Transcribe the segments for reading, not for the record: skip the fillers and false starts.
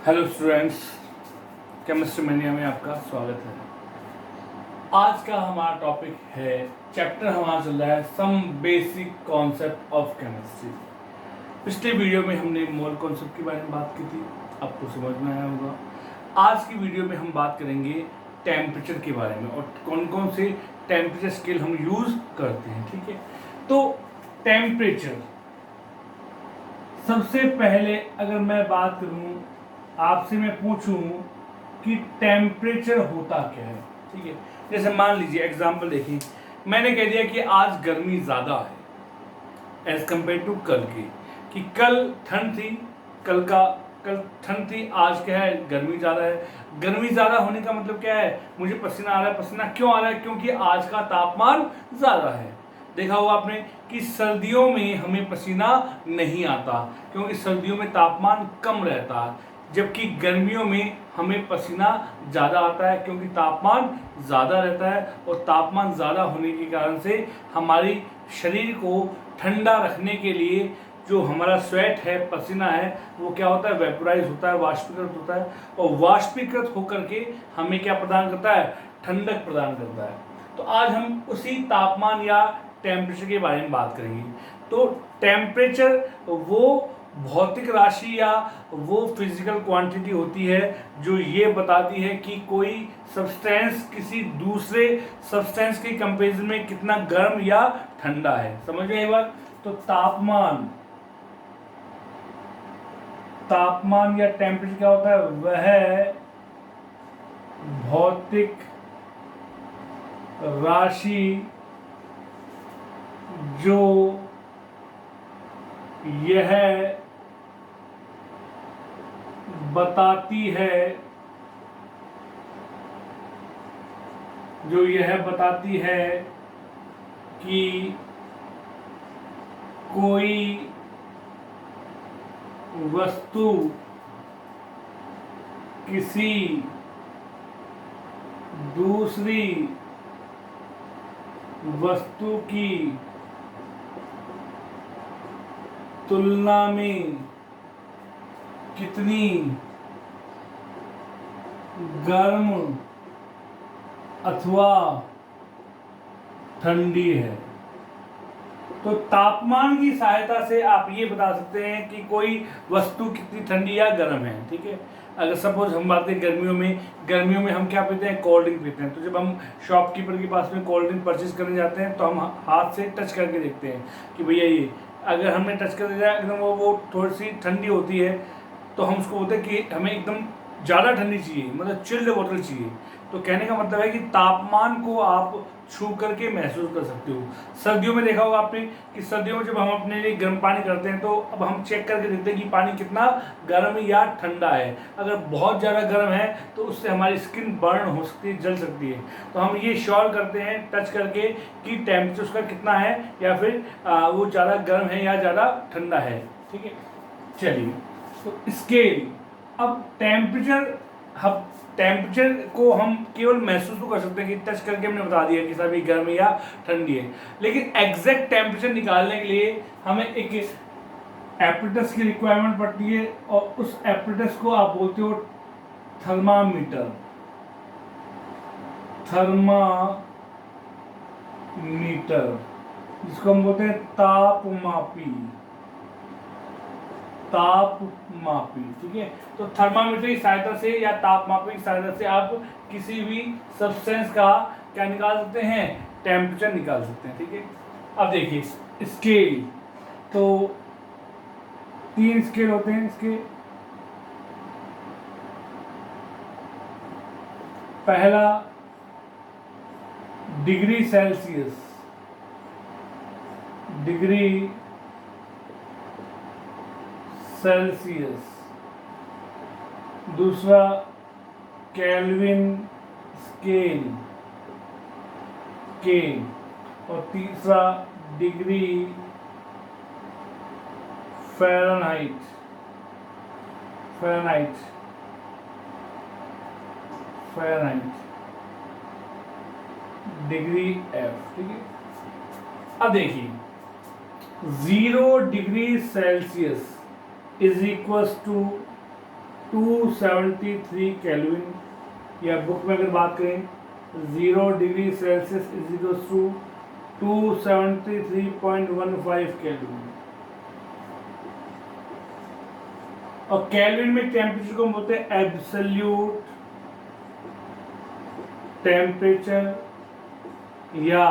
Hello students, chemistry media में आपका स्वागत है। आज का हमारा टॉपिक है, चैप्टर हमारा चल रहा है some basic concept of chemistry. पिछले वीडियो में हमने मोल कॉन्सेप्ट के बारे में बात की थी, आपको समझ में आया होगा। आज की वीडियो में हम बात करेंगे टेम्परेचर के बारे में और कौन कौन से टेम्परेचर स्केल हम यूज़ करते हैं। ठीक है, तो टेम्परेचर, सबसे पहले अगर मैं बात करूं, आपसे मैं पूछूं कि टेम्परेचर होता क्या है। ठीक है, जैसे मान लीजिए एग्जांपल देखिए, मैंने कह दिया कि आज गर्मी ज़्यादा है एज कंपेयर टू कल की, कि कल ठंड थी, कल ठंड थी, आज क्या है, गर्मी ज़्यादा है। गर्मी ज़्यादा होने का मतलब क्या है, मुझे पसीना आ रहा है। पसीना क्यों आ रहा है? क्योंकि आज का तापमान ज़्यादा है। देखा होगा आपने कि सर्दियों में हमें पसीना नहीं आता क्योंकि सर्दियों में तापमान कम रहता है, जबकि गर्मियों में हमें पसीना ज़्यादा आता है क्योंकि तापमान ज़्यादा रहता है। और तापमान ज़्यादा होने के कारण से हमारी शरीर को ठंडा रखने के लिए जो हमारा स्वेट है, पसीना है, वो क्या होता है, वेपोराइज होता है, वाष्पीकृत होता है। और वाष्पीकृत होकर के हमें क्या प्रदान करता है, ठंडक प्रदान करता है। तो आज हम उसी तापमान या टेम्परेचर के बारे में बात करेंगे। तो टेम्परेचर वो भौतिक राशि या वो फिजिकल क्वांटिटी होती है जो ये बताती है कि कोई सब्सटेंस किसी दूसरे सब्सटेंस के कंपैरिजन में कितना गर्म या ठंडा है। समझ में ये बात? तो तापमान या टेम्परेचर क्या होता है, वह भौतिक राशि जो यह बताती है कि कोई वस्तु किसी दूसरी वस्तु की तुलना में कितनी गर्म अथवा ठंडी है। तो तापमान की सहायता से आप ये बता सकते हैं कि कोई वस्तु कितनी ठंडी या गर्म है। ठीक है, अगर सपोज हम बात करें गर्मियों में हम क्या पीते हैं, कोल्ड ड्रिंक पीते हैं। तो जब हम शॉपकीपर के पास में कोल्ड ड्रिंक परचेज करने जाते हैं तो हम हाथ से टच करके देखते हैं कि भैया ये, अगर हमने टच कर दिया एकदम वो थोड़ी सी ठंडी होती है तो हम उसको बोलते हैं कि हमें एकदम ज़्यादा ठंडी चाहिए, मतलब चिल्ड बोतल चाहिए। तो कहने का मतलब है कि तापमान को आप छू करके महसूस कर सकते हो। सर्दियों में देखा होगा आपने कि सर्दियों में जब हम अपने लिए गर्म पानी करते हैं तो अब हम चेक करके देखते हैं कि पानी कितना गर्म या ठंडा है। अगर बहुत ज़्यादा गर्म है तो उससे हमारी स्किन बर्न हो सकती है, जल सकती है। तो हम ये श्योर करते हैं टच करके कि टेम्परेचर उसका कितना है या फिर वो ज़्यादा गर्म है या ज़्यादा ठंडा है। ठीक है, चलिए, तो स्केल। अब टेम्परेचर को हम केवल महसूस तो कर सकते हैं कि टच करके हमने बता दिया कि सभी गर्म या ठंडी है, लेकिन एग्जैक्ट टेम्परेचर निकालने के लिए हमें एक एपरेटस की रिक्वायरमेंट पड़ती है और उस एपरेटस को आप बोलते हो थर्मामीटर। जिसको हम बोलते हैं तापमापी। ठीक है, तो थर्मामीटर की सहायता से या तापमापी की सहायता से आप किसी भी सब्सटेंस का क्या निकाल सकते हैं, टेम्परेचर निकाल सकते हैं। ठीक है, अब देखिए स्केल, तो 3 स्केल होते हैं इसके। पहला डिग्री सेल्सियस, दूसरा केल्विन स्केल, और तीसरा डिग्री फ़ारेनहाइट, डिग्री एफ। ठीक है, अब देखिए 0 degree Celsius is equal to 273 kelvin, या बुक में अगर बात करें 0 degree Celsius is equal to 273.15 kelvin. और केल्विन में टेम्परेचर को बोलते हैं एब्सोल्यूट टेम्परेचर या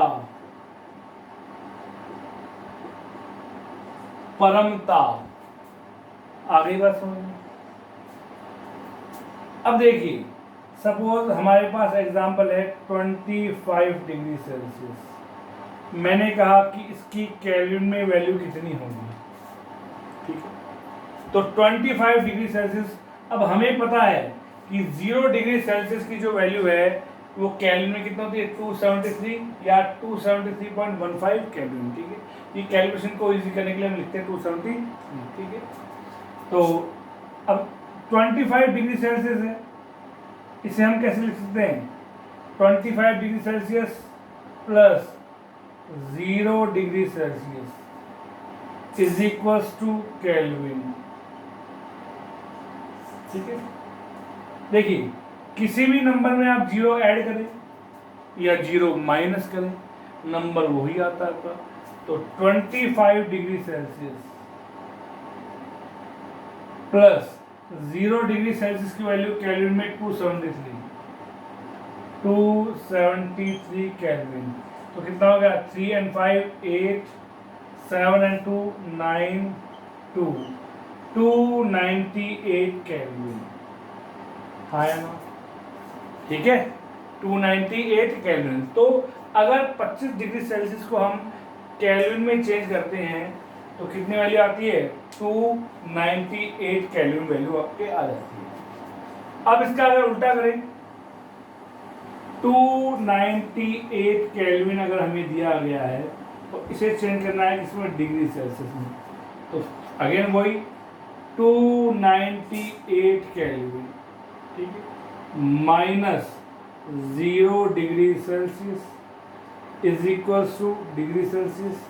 परम ताप। आगे बात समझ। अब देखिए, सपोज हमारे पास एग्जांपल है 25 डिग्री सेल्सियस। मैंने कहा कि इसकी केल्विन में वैल्यू कितनी होगी, ठीक है। तो 25 डिग्री सेल्सियस, अब हमें पता है कि 0 डिग्री सेल्सियस की जो वैल्यू है वो केल्विन में कितना होती है, 273 या 273.15 केल्विन, ठीक है। ये कैलकुलेशन को इजी करने के लिए हम लिखते हैं 273, ठीक है। तो अब 25 डिग्री सेल्सियस है, इसे हम कैसे लिख सकते हैं, 25 degree Celsius plus 0 degree Celsius is equals to kelvin, ठीक है। देखिए, किसी भी नंबर में आप 0 ऐड करें या 0 माइनस करें, नंबर वही आता है। तो 25 degree Celsius plus 0 degree Celsius की वैल्यू केल्विन में 273 केल्विन। तो कितना हो गया, 3 and 5 8, 7 and 2 9, 298 केल्विन, हाँ या ना, ठीक है, 298 केल्विन। तो अगर 25 डिग्री सेल्सियस को हम केल्विन में चेंज करते हैं तो कितनी वैल्यू आती है, 298 केल्विन वैल्यू आपके आ जाती है। अब इसका अगर उल्टा करें, 298 केल्विन अगर हमें दिया गया है तो इसे चेंज करना है इसमें डिग्री सेल्सियस में। तो अगेन वही 298 केल्विन, ठीक है, minus 0 degree Celsius is equal two degree Celsius.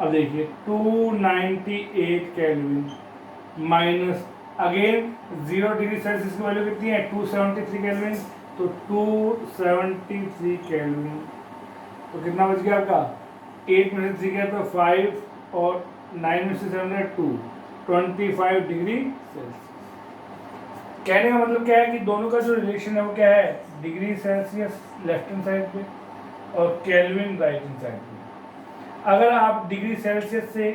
अब देखिए 298 kelvin minus again 0 degree Celsius की वैल्यू कितनी है, 273 केल्विन। तो 273 केल्विन, तो कितना बच गया आपका, 8 में से 3 गया तो 5 और 9 में से 7 है 2, 25 डिग्री सेल्सियस। कहने का मतलब क्या है कि दोनों का जो रिलेशन है वो क्या है, degree Celsius left hand side पे और केल्विन राइट हैंड साइड पे। अगर आप डिग्री सेल्सियस से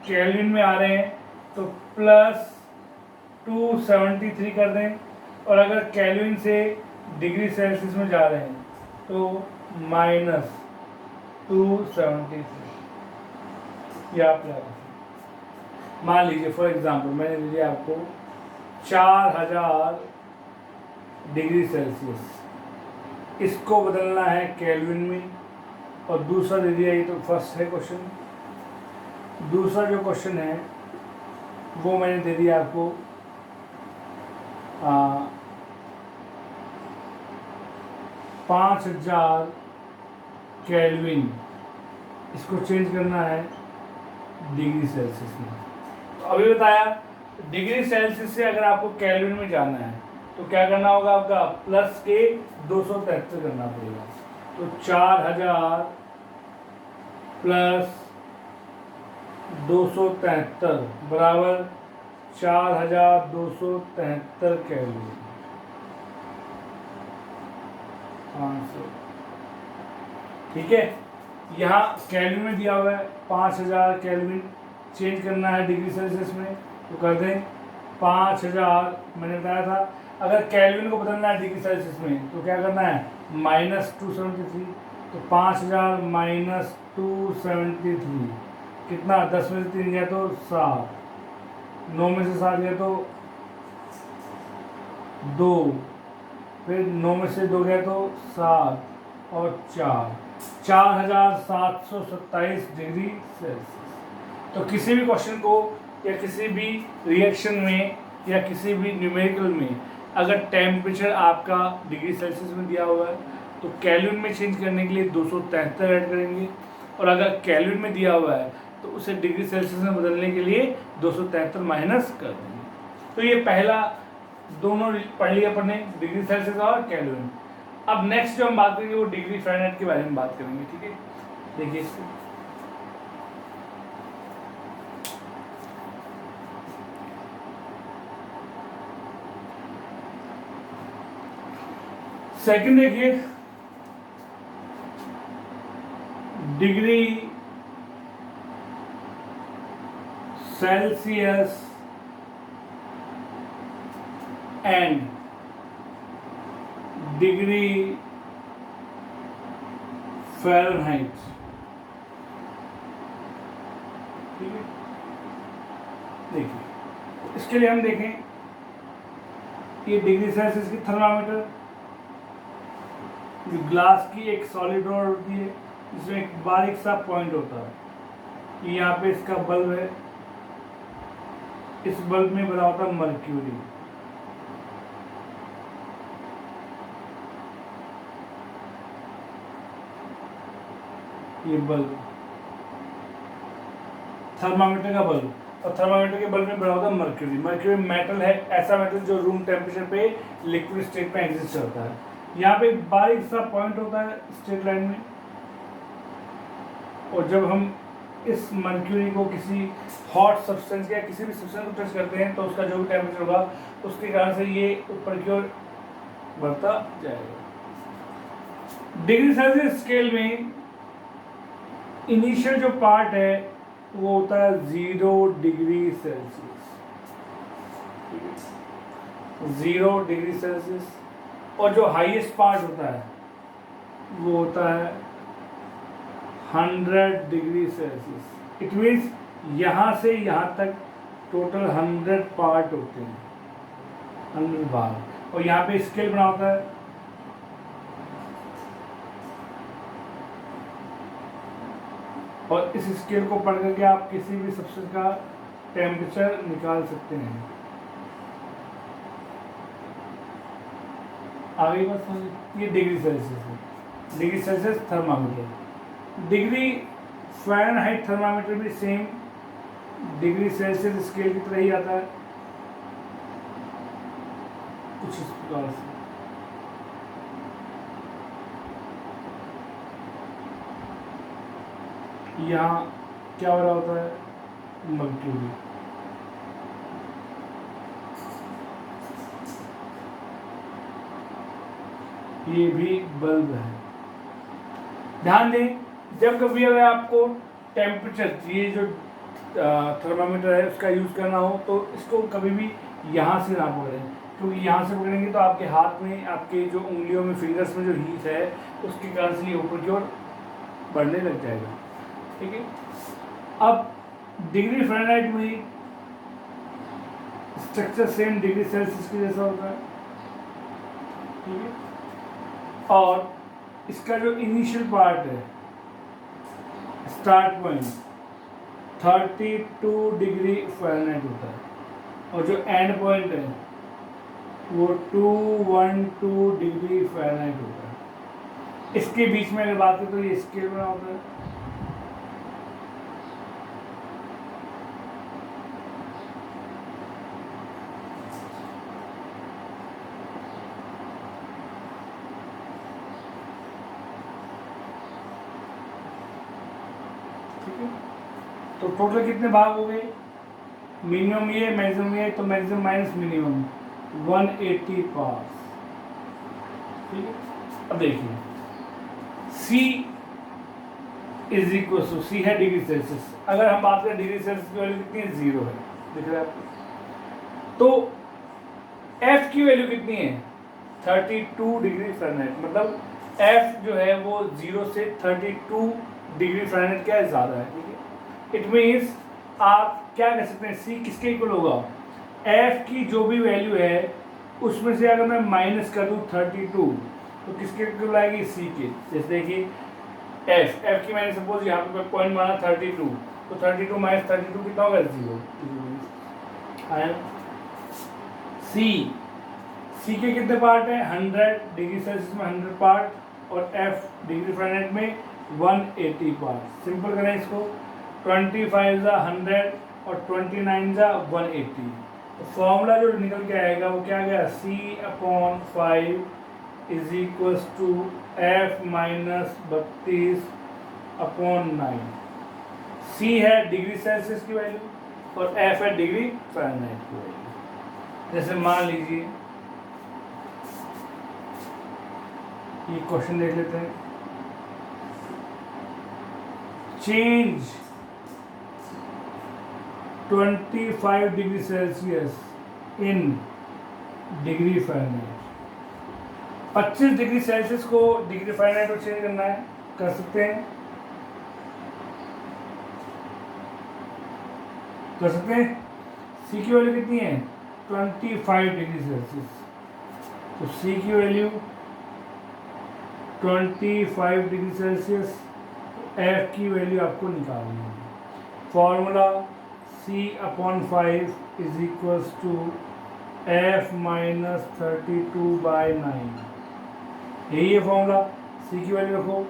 केल्विन में आ रहे हैं तो प्लस 273 कर दें, और अगर केल्विन से डिग्री सेल्सियस में जा रहे हैं तो माइनस 273 या प्लस। मान लीजिए फॉर एग्जांपल मैंने दे दिया आपको 4000 डिग्री सेल्सियस, इसको बदलना है केल्विन में, और दूसरा दे दिया, ये तो फर्स्ट है क्वेश्चन। दूसरा जो क्वेश्चन है वो मैंने दे दिया आपको 5000 केल्विन, इसको चेंज करना है डिग्री सेल्सियस में। तो अभी बताया डिग्री सेल्सियस से अगर आपको केल्विन में जाना है तो क्या करना होगा, आपका प्लस के 273 करना पड़ेगा। तो 4000 प्लस 273 बराबर 4273 केल्विन, 500, ठीक है। यहाँ केल्विन में दिया हुआ है 5000 केल्विन, चेंज करना है डिग्री सेल्सियस में, तो कर दें 5000। मैंने बताया था अगर केल्विन को बदलना है डिग्री सेल्सियस में तो क्या करना है, माइनस 273। तो 5000 माइनस 273 कितना, 10 में से 3 गया तो 7, 9 में से 7 गया तो 2, फिर 9 में से 2 गया तो 7 और 4, 4727 डिग्री सेल्सियस। तो किसी भी क्वेश्चन को या किसी भी रिएक्शन में या किसी भी न्यूमेरिकल में अगर टेम्परेचर आपका डिग्री सेल्सियस में दिया हुआ है तो केल्विन में चेंज करने के लिए 273 ऐड करेंगे, और अगर केल्विन में दिया हुआ है तो उसे डिग्री सेल्सियस में बदलने के लिए 273 माइनस कर देंगे। तो ये पहला दोनों पढ़ लिया अपन ने, डिग्री सेल्सियस और केल्विन। अब नेक्स्ट जो हम बात करेंगे वो डिग्री फ़ारेनहाइट के बारे में बात करेंगे, ठीक है। देखिए इसको सेकंड देखिए, degree Celsius and degree Fahrenheit, ठीक है। देखिए इसके लिए हम देखें, ये डिग्री सेल्सियस की थर्मामीटर, ग्लास की एक सॉलिड रॉड होती है जिसमें एक बारीक सा पॉइंट होता है, यहाँ पे इसका बल्ब है, इस बल्ब में भरा होता है मर्क्यूरी, ये बल्ब थर्मामीटर का बल्ब, और थर्मामीटर के बल्ब में भरा होता है मर्क्यूरी। मर्क्यूरी मेटल है, ऐसा मेटल जो रूम टेम्परेचर पे लिक्विड स्टेट में एग्जिस्ट करता है। यहाँ पे एक बारीक सा पॉइंट होता है स्ट्रेट लाइन में, और जब हम इस मर्क्यूरी को किसी हॉट सब्सटेंस या किसी भी सब्सटेंस को टच करते हैं तो उसका जो भी टेम्परेचर होगा उसके कारण से ये ऊपर की ओर बढ़ता जाएगा। डिग्री सेल्सियस स्केल में इनिशियल जो पार्ट है वो होता है 0 डिग्री सेल्सियस, 0 डिग्री सेल्सियस, और जो हाईएस्ट पार्ट होता है वो होता है 100 डिग्री सेल्सियस। इट मीन्स यहाँ से यहाँ तक टोटल 100 पार्ट होते हैं, 100 भाग, और यहाँ पे स्केल बना होता है, और इस स्केल को पढ़ करके आप किसी भी सब्सटेंस का टेम्परेचर निकाल सकते हैं। आगे बात समझ, ये डिग्री सेल्सियस है, degree Celsius thermometer. Degree Fahrenheit thermometer भी सेम डिग्री सेल्सियस स्केल की तरह ही आता है, कुछ इस प्रकार से। यहाँ क्या हो रहा होता है, मर्क्यूरी, ये भी बल्ब है। ध्यान दें, जब कभी अगर आपको टेम्परेचर, ये जो थर्मामीटर है उसका यूज़ करना हो तो इसको कभी भी यहाँ से ना पकड़ें, क्योंकि यहाँ से पकड़ेंगे तो आपके हाथ में, आपके जो उंगलियों में, फिंगर्स में जो हीट है उसके कारण से ये ऊपर की ओर बढ़ने लग जाएगा, ठीक है। अब डिग्री फ़ारेनहाइट में स्ट्रक्चर सेम डिग्री सेल्सियस के जैसा होता है, ठीक है, और इसका जो इनिशियल पार्ट है, स्टार्ट पॉइंट 32 डिग्री फ़ारेनहाइट होता है, और जो एंड पॉइंट है वो 212 डिग्री फ़ारेनहाइट होता है। इसके बीच में अगर बात करें तो ये स्केल बना होता है, तो टोटल कितने भाग हो गए, मिनिमम ये, मैक्सिमम ये, तो मैक्सिमम माइनस मिनिमम 180 पार्ट्स, ठीक है। अब देखिए C is equal to, C है डिग्री सेल्सियस, अगर हम बात करें डिग्री सेल्सियस की वैल्यू कितनी है, 0 है, दिख रहा है आपको। तो F की वैल्यू कितनी है, 32 डिग्री फ़ारेनहाइट, मतलब F जो है वो 0 से 32 डिग्री फ़ारेनहाइट क्या है, ज़्यादा है, ठीक है। इट मीन्स आप क्या कह सकते हैं, C किसके इक्वल होगा, F की जो भी वैल्यू है उसमें से अगर मैं माइनस कर दूँ 32 तो किसके इक्वल आएगी, C के। जैसे देखिए F की मैंने सपोज यहाँ पे पॉइंट माना 32, तो 32 माइनस 32 कितना होगा, 0। C के कितने पार्ट हैं, 100 डिग्री सेल्सियस में 100 पार्ट, और F डिग्री फ़ारेनहाइट में 180 पार्ट। सिंपल करें इसको, 25 × 100 और 29 × 180, तो फॉर्मूला जो निकल के आएगा वो क्या गया, C/5 is equals to F-32/9। C है डिग्री सेल्सियस की वैल्यू और F है डिग्री फ़ारेनहाइट की वैल्यू। जैसे मान लीजिए ये क्वेश्चन देख लेते हैं, change 25 degree Celsius in degree Fahrenheit. 25 degree Celsius को डिग्री फ़ारेनहाइट में चेंज करना है, कर सकते हैं, कर सकते हैं। सी की वैल्यू कितनी है, 25 डिग्री सेल्सियस। तो सी की वैल्यू 25 डिग्री सेल्सियस, एफ की वैल्यू आपको निकालनी है। Formula C/5 is equals to F-32/9। यही है फॉर्मूला। सी की वैल्यू रखो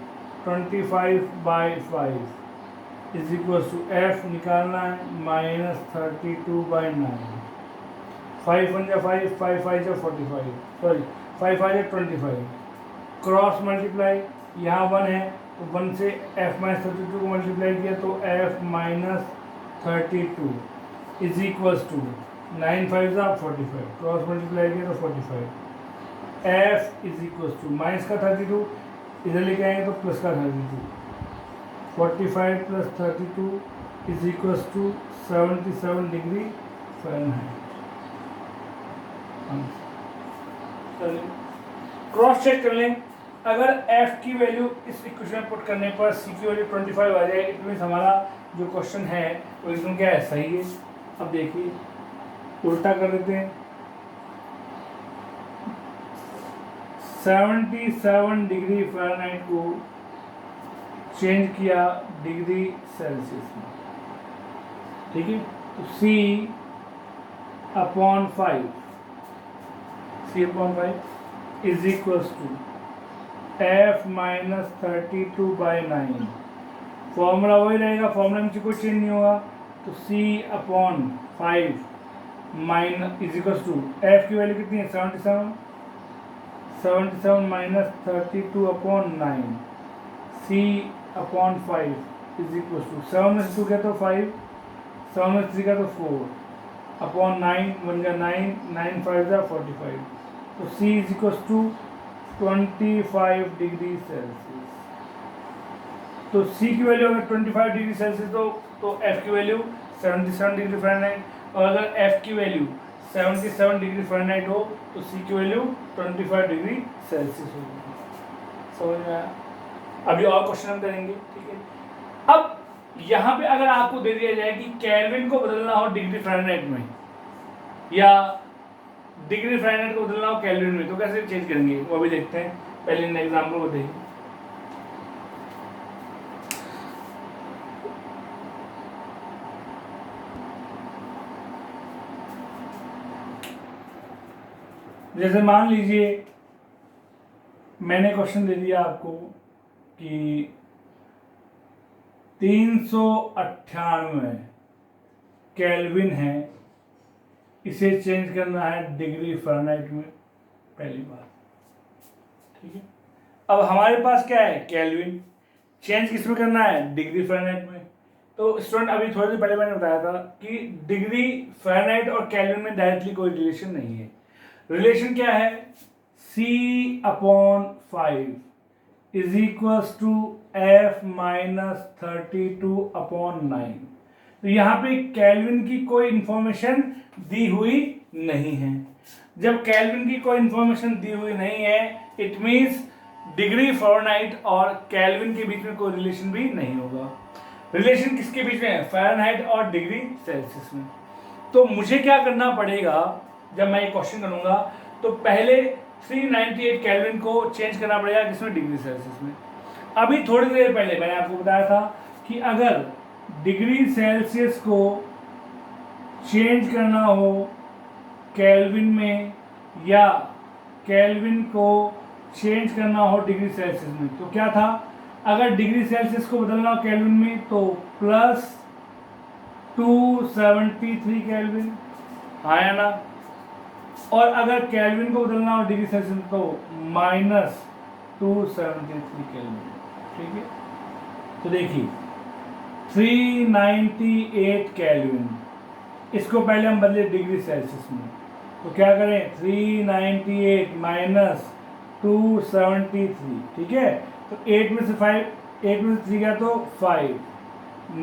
25/5 इज इक्वल्स टू एफ निकालना है -32/9। 5 1 जा 5, 5 5 जा 45, सॉरी 5 5 जा 25। क्रॉस मल्टीप्लाई, यहाँ 1 है तो 1 से F-32 को मल्टीप्लाई किया तो F-32 इज इक्वल्स टू 9 5 जा 45, क्रॉस मल्टीप्लाई किया तो 45। F is equals to minus का 32 इधर लेके आएंगे तो प्लस का 32, 45 plus 32 is equals to 77 degree Fahrenheit. Cross check कर लें, अगर f की वैल्यू इस इक्वेशन में पुट करने पर c की वैल्यू 25 आ जाए, इट मीन्स हमारा जो क्वेश्चन है वो एकदम क्या है, सही है। अब देखिए उल्टा कर देते हैं, 77 डिग्री फ़ारेनहाइट को चेंज किया डिग्री सेल्सियस में, ठीक है। तो C/5 is equals to F-32/9। Formula वही रहेगा, फॉर्मूला में कोई चेंज नहीं होगा। तो C/5 is equals to F की वैल्यू कितनी है, 77 minus 32/9। C/5 is equals to 7 में से 2 क्या तो 5, 7 में 3 का तो 4/9, 1 का 9, 9 5 जा 45। तो C is equals to 25 degree Celsius. तो C की वैल्यू अगर 25 डिग्री सेल्सियस तो F की वैल्यू 77 डिग्री फ़ारेनहाइट, और अगर F की वैल्यू 77 डिग्री फ़ारेनहाइट हो तो C की वैल्यू 25 डिग्री सेल्सियस होगी। समझ में आया? अभी और क्वेश्चन हम करेंगे, ठीक है। अब यहाँ पे अगर आपको दे दिया जाए कि केल्विन को बदलना हो डिग्री फ़ारेनहाइट में या डिग्री फ़ारेनहाइट को बदलना हो केल्विन में, तो कैसे चेंज करेंगे वो भी देखते हैं। पहले इन एग्जाम्पल को देखिए। जैसे मान लीजिए मैंने क्वेश्चन दे दिया आपको कि 398 केल्विन है, इसे चेंज करना है डिग्री फ़ारेनहाइट में, पहली बात, ठीक है। अब हमारे पास क्या है, केल्विन, चेंज किस में करना है, डिग्री फ़ारेनहाइट में। तो स्टूडेंट अभी थोड़ी देर पहले मैंने बताया था कि डिग्री फ़ारेनहाइट और केल्विन में डायरेक्टली कोई रिलेशन नहीं है। रिलेशन क्या है, C/5 is equals to F-32/9। तो यहाँ पे केल्विन की कोई इंफॉर्मेशन दी हुई नहीं है। जब केल्विन की कोई इंफॉर्मेशन दी हुई नहीं है, इट मीन्स डिग्री फ़ारेनहाइट और केल्विन के बीच में कोई रिलेशन भी नहीं होगा। रिलेशन किसके बीच में है, फ़ारेनहाइट और डिग्री सेल्सियस में। तो मुझे क्या करना पड़ेगा, जब मैं ये क्वेश्चन करूँगा तो पहले 398 केल्विन को चेंज करना पड़ेगा किसमें, डिग्री सेल्सियस में। अभी थोड़ी देर पहले मैंने आपको बताया था कि अगर डिग्री सेल्सियस को चेंज करना हो केल्विन में या केल्विन को चेंज करना हो डिग्री सेल्सियस में, तो क्या था, अगर डिग्री सेल्सियस को बदलना हो केल्विन में तो +273 केल्विन, हाँ या ना। और अगर केल्विन को बदलना हो डिग्री सेल्सियस तो -273 केल्विन। ठीक है, तो देखिए 398 केल्विन, इसको पहले हम बदले डिग्री सेल्सियस में, तो क्या करें 398 -273। ठीक है, तो 8 में से 3 गया तो 5,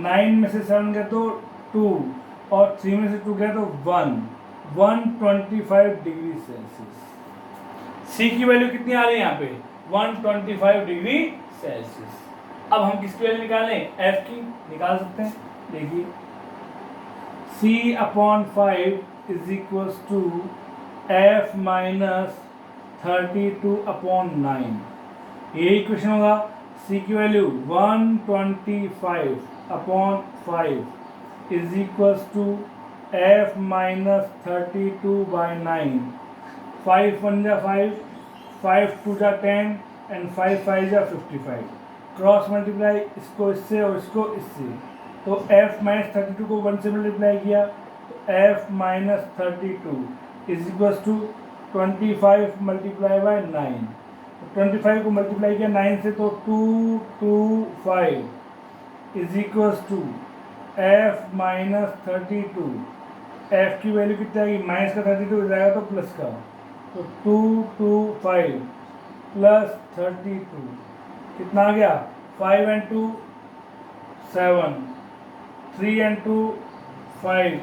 9 में से 7 गया तो 2 और 3 में से 2 गया तो 125 डिग्री सेल्सियस। सी की वैल्यू कितनी आ रही है यहाँ पे 125 डिग्री सेल्सियस। अब हम किसकी वैल्यू निकालें, एफ की निकाल सकते हैं। देखिए C/5 is equal to F -32/9, यही इक्वेशन होगा। C की value 125/5 is equal to F -32/9। 5 1 जा 5, 5 2 जा 10 एंड 5 5 जा 55। क्रॉस मल्टीप्लाई इसको इससे और इसको इससे, तो F -32 को 1 से मल्टीप्लाई किया तो F -32 is equal to 25 multiply by 9। 25 को मल्टीप्लाई किया 9 से तो 225 is equal to F -32। F की वैल्यू कितनी आएगी, माइनस का 32 जाएगा तो प्लस का, तो 225 प्लस 32 कितना आ गया, 5 and 2 7, 3 and 2 5,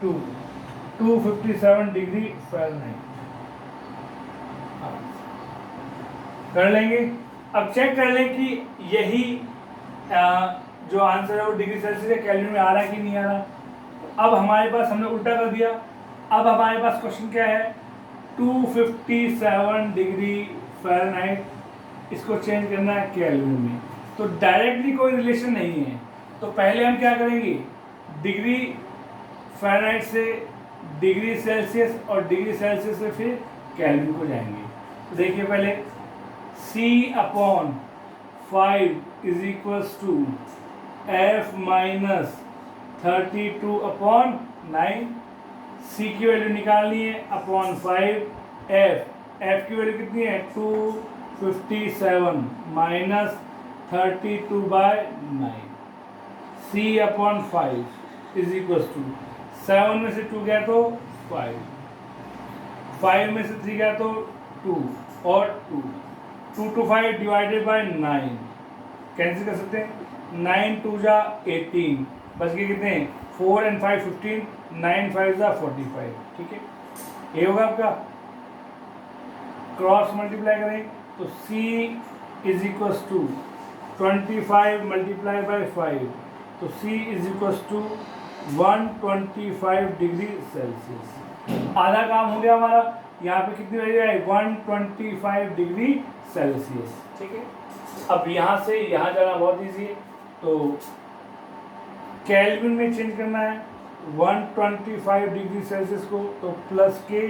257 डिग्री फ़ारेनहाइट कर लेंगे। अब चेक कर लें कि यही जो आंसर है वो डिग्री सेल्सियस या केल्विन में आ रहा है कि नहीं आ रहा। अब हमारे पास हमने उल्टा कर दिया। अब हमारे पास क्वेश्चन क्या है, 257 डिग्री फ़ारेनहाइट, इसको चेंज करना है केल्विन में। तो डायरेक्टली कोई रिलेशन नहीं है, तो पहले हम क्या करेंगे, डिग्री फ़ारेनहाइट से डिग्री सेल्सियस और डिग्री सेल्सियस से फिर केल्विन को जाएंगे। तो देखिए पहले C/5 is equals to F -32/9। C की वैल्यू निकालनी है अपॉन 5, F की वैल्यू कितनी है 257 -32/9। C/5 इज इक्वल टू 7 में से 2 गया तो 5, 5 में से 3 गया तो 2 और 2 to 5 डिवाइडेड बाय 9 कैंसिल कर सकते हैं। 9 2 जा 18, बच गए कितने 4 and 5 15, 9 5 जा 45। ठीक है, ये होगा आपका। क्रॉस मल्टीप्लाई करें तो C is equal to 25 multiply by 5, तो C is equal to 125 degree Celsius. आधा काम हो गया हमारा। यहाँ पे कितनी वैल्यू आई 125 डिग्री सेल्सियस। ठीक है, अब यहाँ से यहाँ जाना बहुत ईजी है, तो केल्विन में चेंज करना है 125 डिग्री सेल्सियस को, तो प्लस के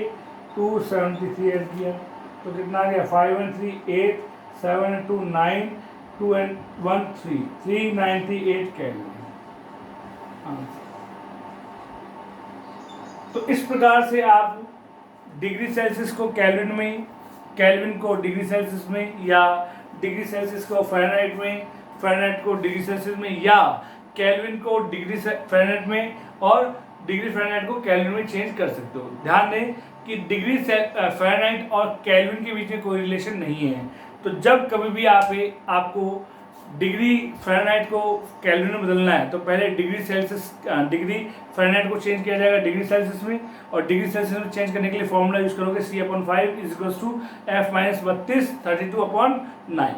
273 ऐड किया तो कितना आ गया 5 and 3 8, 7 and 2 9, 2 and 1 3, 398 केल्विन। तो इस प्रकार से आप डिग्री सेल्सियस को केल्विन में, केल्विन को डिग्री सेल्सियस में, या डिग्री सेल्सियस को फ़ारेनहाइट में, फ़ारेनहाइट को डिग्री सेल्सियस में, या केल्विन को डिग्री फ़ारेनहाइट में और डिग्री फ़ारेनहाइट को केल्विन में चेंज कर सकते हो। ध्यान दें कि डिग्री फ़ारेनहाइट और केल्विन के बीच में कोई रिलेशन नहीं है। तो जब कभी भी आपको डिग्री फ़ारेनहाइट को केल्विन में बदलना है तो पहले डिग्री फ़ारेनहाइट को चेंज किया जाएगा डिग्री सेल्सियस में, और डिग्री सेल्सियस में चेंज करने के लिए फॉर्मूला यूज करोगे C/5 is equal to F -32/9।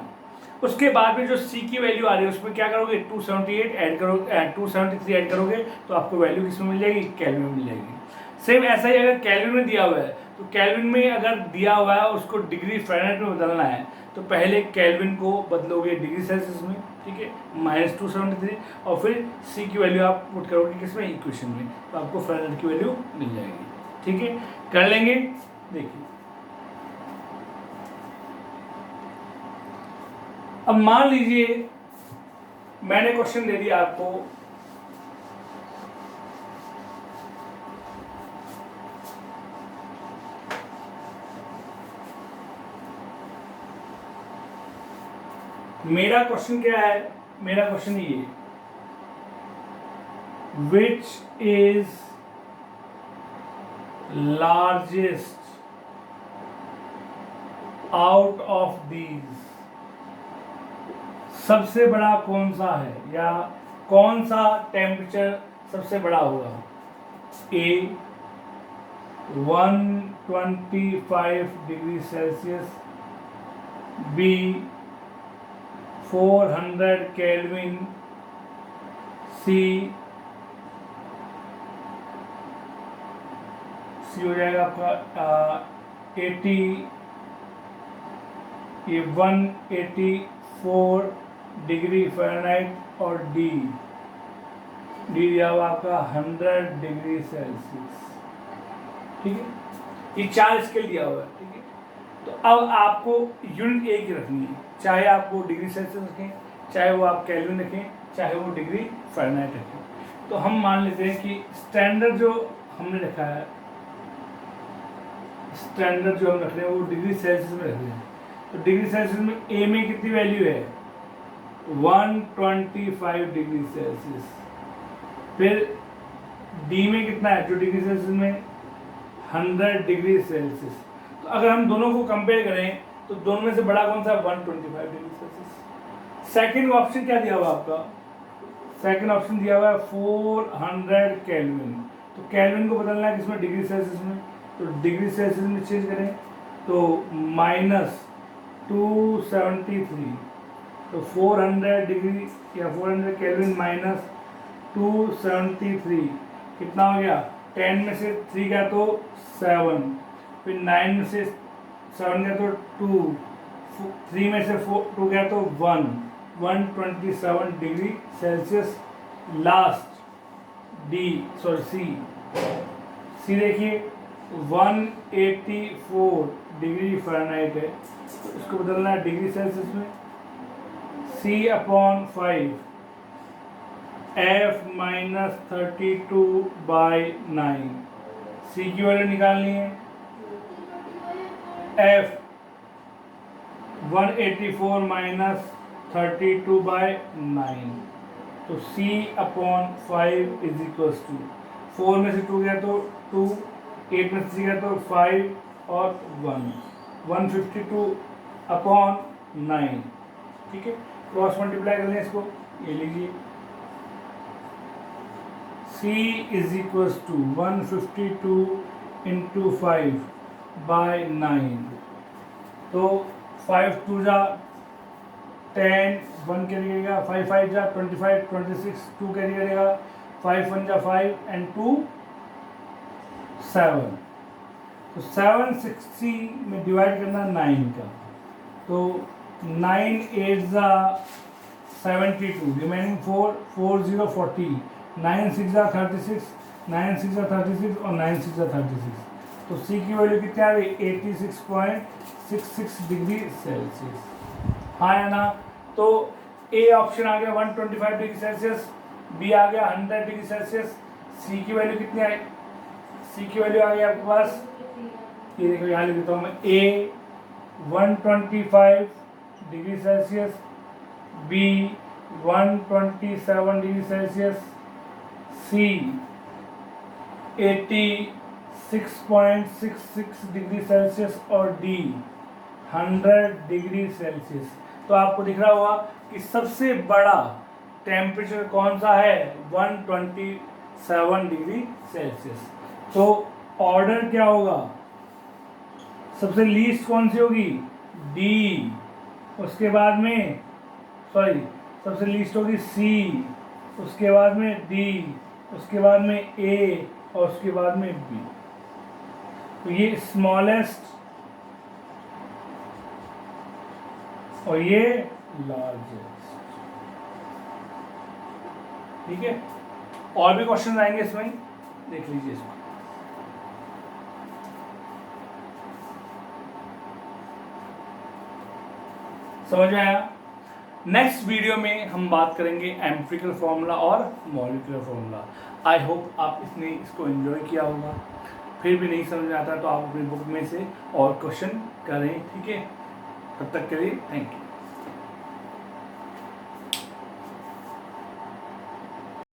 उसके बाद में जो C की वैल्यू आ रही है उसमें क्या करोगे 273 ऐड करोगे तो आपको वैल्यू किसमें मिल जाएगी, केल्विन में मिल जाएगी। सेम ऐसा ही अगर केल्विन में दिया हुआ है तो केल्विन में अगर दिया हुआ है उसको डिग्री फ़ारेनहाइट में बदलना है तो पहले केल्विन को बदलोगे डिग्री सेल्सियस में, ठीक है, -273, और फिर C की वैल्यू आप पुट करोगे किसमें, इक्वेशन में, तो आपको फ़ारेनहाइट की वैल्यू मिल जाएगी। ठीक है, कर लेंगे। देखिए अब मान लीजिए मैंने क्वेश्चन दे दिया आपको मेरा क्वेश्चन क्या है, मेरा क्वेश्चन ये, which is largest out of these, सबसे बड़ा कौन सा है, या कौन सा टेम्परेचर सबसे बड़ा होगा। ए 125 डिग्री सेल्सियस, बी 400 केल्विन, सी हो जाएगा आपका 80, ये 184 डिग्री फ़ारेनहाइट, और डी दिया हुआ आपका 100 डिग्री सेल्सियस। ठीक है, ये 4 स्केल दिया हुआ है। ठीक है, तो अब आपको यूनिट एक ही रखनी है, चाहे आप वो डिग्री सेल्सियस रखें, चाहे वो आप केल्विन रखें, चाहे वो डिग्री फ़ारेनहाइट रखें। तो हम मान लेते हैं कि स्टैंडर्ड जो हमने रखा है, स्टैंडर्ड जो हम रख रहे हैं वो डिग्री सेल्सियस में रख रहे हैं। तो डिग्री सेल्सियस में ए में कितनी वैल्यू है, 125 डिग्री सेल्सियस। फिर डी में कितना है, जो डिग्री सेल्सियस में 100 डिग्री सेल्सियस। तो अगर हम दोनों को कंपेयर करें तो दोनों में से बड़ा कौन सा, 125 डिग्री सेल्सियस। सेकंड ऑप्शन क्या दिया हुआ आपका, सेकंड ऑप्शन दिया हुआ है 400 केल्विन। तो केल्विन को बदलना है किसमें, डिग्री सेल्सियस में। तो डिग्री सेल्सियस में चेंज करें तो -273, तो 400 डिग्री या 400 केल्विन -273 कितना हो गया, 10 में से 3 गया तो 7, फिर 9 में से 7 गया तो 2, 3 में से 2 गया तो 127 डिग्री सेल्सियस। लास्ट सी देखिए 184 डिग्री फ़ारेनहाइट है, तो इसको बदलना है डिग्री सेल्सियस में। C/5 F-32/9, सी की वैल्यू निकालनी है। F 184 -32/9, तो C/5 इज इक्वल्स टू 4 में से 2 गया तो 2, 8 में से 3 गया तो 5 और 1, 152/9। ठीक है, क्रॉस मल्टीप्लाई कर लें इसको, ये लीजिए C इज इक्वल्स टू 152 × 5/9, तो 5 2 जा 10, 1 कैरी करेगा, 5 5 जा 25, 26 2 कैरी करेगा, 5 1 जा 5 and 2 7, तो 760 में डिवाइड करना 9 का, तो 9 8 जा 72, रिमेनिंग 4 4 0 40, 9 6 जा 36, 9 6 जा 36 और 9 6 जा 36, तो सी की वैल्यू कितनी आ गई, 86.66 डिग्री सेल्सियस। हाँ या ना, तो ए ऑप्शन आ गया 125 डिग्री सेल्सियस, बी आ गया 100 डिग्री सेल्सियस, सी की वैल्यू कितनी आई, सी की वैल्यू आ गई आपके पास, ये देखो यहाँ लिख देता हूँ मैं, A 125 degree Celsius, B 127 degree Celsius, C 86.66 degree Celsius और डी 100 डिग्री सेल्सियस। तो आपको दिख रहा होगा कि सबसे बड़ा टेम्परेचर कौन सा है, 127 डिग्री सेल्सियस। तो ऑर्डर क्या होगा, सबसे लीस्ट कौन सी होगी, डी, उसके बाद में सबसे लीस्ट होगी सी, उसके बाद में डी, उसके बाद में ए और उसके बाद में बी। तो ये स्मॉलेस्ट और ये लार्जेस्ट। ठीक है, और भी क्वेश्चन आएंगे इसमें, देख लीजिए इसमें। समझ में आया। नेक्स्ट वीडियो में हम बात करेंगे एम्पिरिकल फॉर्मूला और मॉलिक्यूलर फॉर्मूला। आई होप आप इसको एंजॉय किया होगा। फिर भी नहीं समझ में आता तो आप अपनी बुक में से और क्वेश्चन करें। ठीक है, तब तक के लिए थैंक यू।